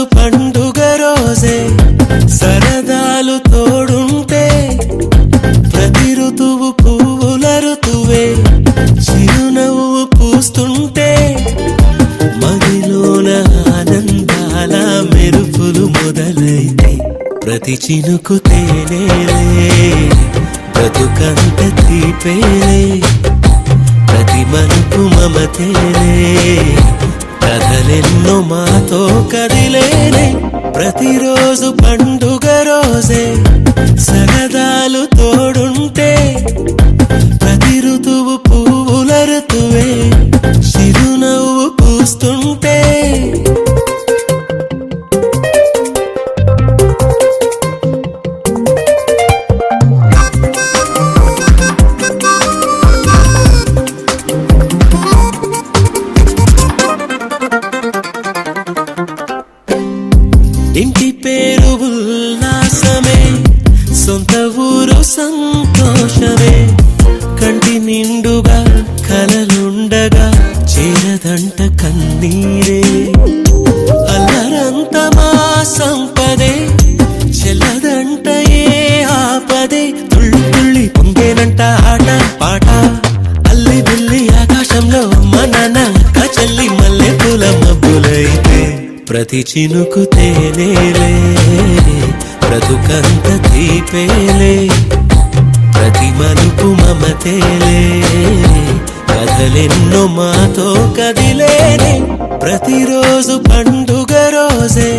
ప్రతిరోజు పండుగ రోజే సరదాలు తోడుంటే ప్రతి ఋతువు పువ్వుల ఋతువే చిరునవ్వు పూస్తుంటే మదిలోన ఆనందాల మెరుపులు మొదలైతే ప్రతి చినుకు తేనేలే బ్రతుకంత తీపేలే ప్రతి మలుపు మమతేలే కథలెన్నో మాతో కదిలేనే ప్రతిరోజు పండుగ రోజే సరదాలు తోడుంటే ప్రతి ఋతువు పువ్వుల ఋతువే చిరునవ్వు పూస్తుంటే ఇంటి పేరు ఉల్లాసమే సొంత ఊరు సంతోషమే కంటి నిండుగా కలలుండగా చేరదంట కన్నీరే అల్లరంత మా సంపదే చెల్లదంట ఏ ఆపదే తుళ్ళి తుళ్ళి పొంగేనంట ఆట పాట అల్లి బిల్లి ఆకాశంలో మన నాక చెల్లి మల్లె పూల మబ్బులైతే ప్రతి చినుకు తేనేలే బ్రతుకంత తీపేలే ప్రతి మలుపు మమతేలే కథలెన్నో మాతో కదిలేనే ప్రతిరోజు పండుగ రోజే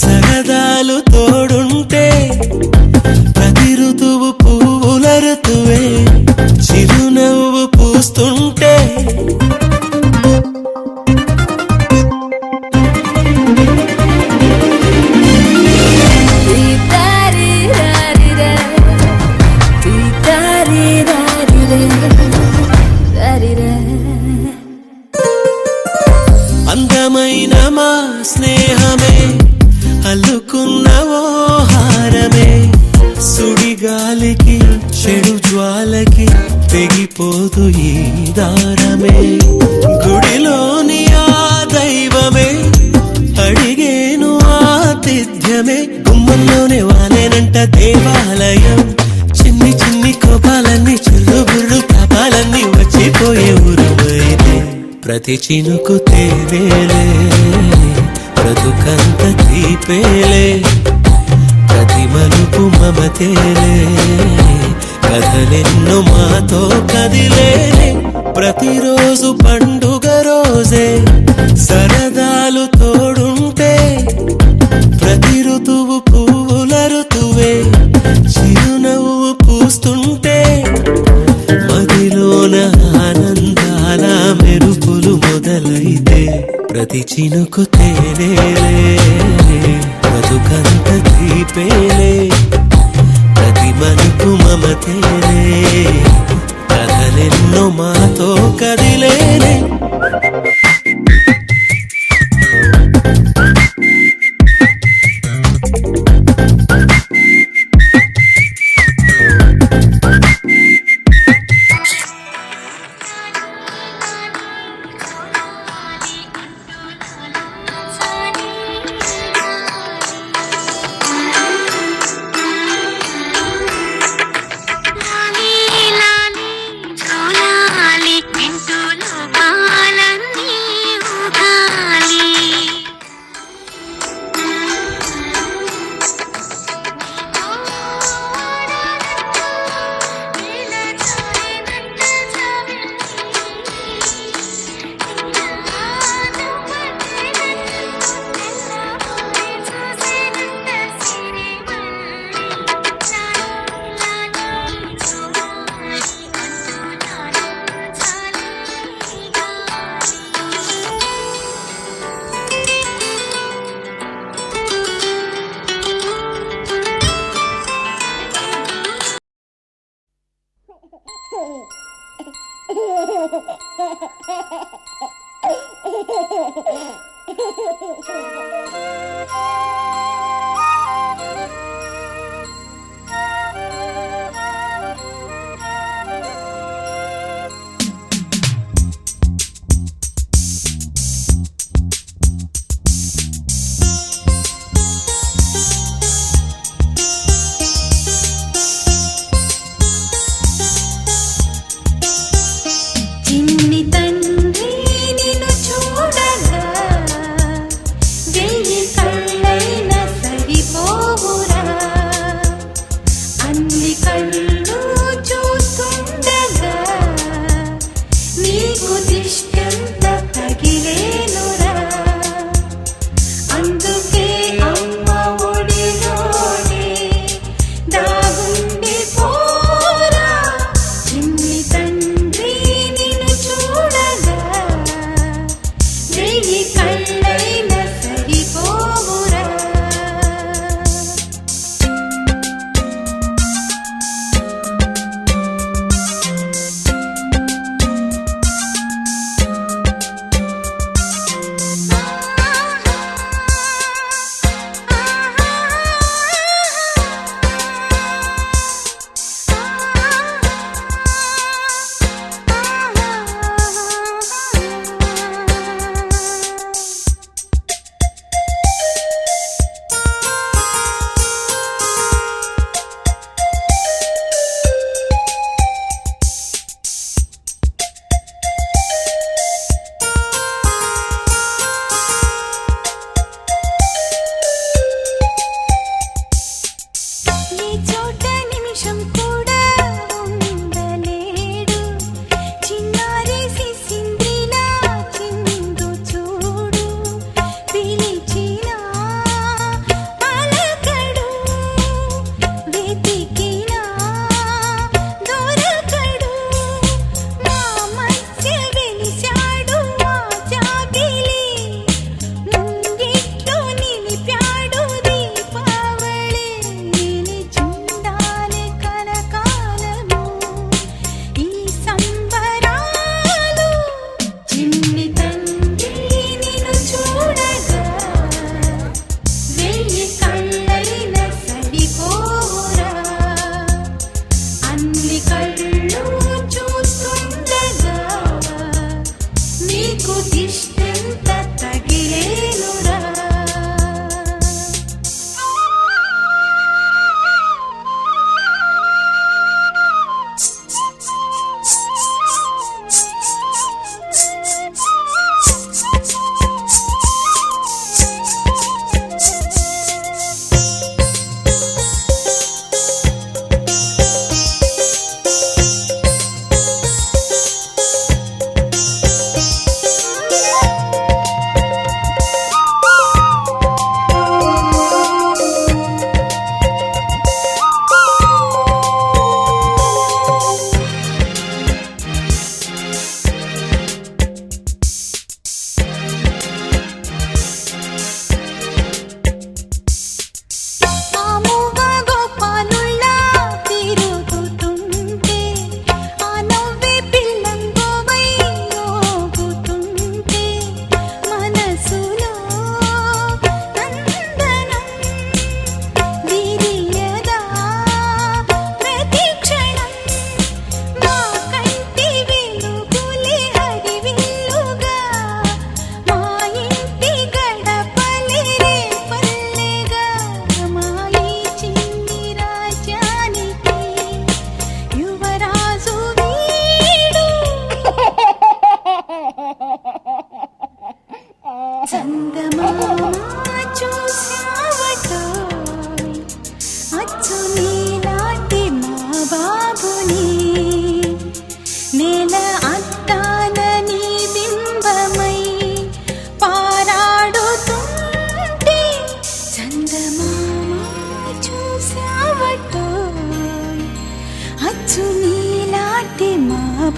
సరదాలు తోడుంటే ప్రతి ఋతువు పువ్వుల ఋతువే చిరునవ్వు పూస్తుంటే అందమైన మా స్నేహమే అల్లుకున్న ఓ హారమే సుడిగాలికి చెడు జ్వాలకి తెగిపోదు ఈ దారమే గుడిలోని ఆ దైవమే అడిగేను ఆతిథ్యమే గుమ్మంలోనే వాలేనంట దేవాలయం చిన్ని చిన్ని కోపాలన్నీ చిల్లు బుర్రు తాపాలన్నీ వచ్చిపోయే ఊరువైతే ప్రతి చినుకు తేనేలే బ్రతుకంత తీపేలే ప్రతి మలుపు మమతేలే కథలెన్నో మాతో కదిలేనే ప్రతిరోజు పండుగ రోజే సరదాలు తోడుంటే ప్రతి ఋతువు పువ్వుల ఋతువే చిరునవ్వు పూస్తుంటే మదిలోన ఆనందాల మెరుపులు మొదలైతే ప్రతి చినుకు తేనేలే బ్రతుకంత తీపేలే ప్రతి మలుపు మమతేలే కథలెన్నో మాతో కదిలేనే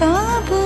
బాబు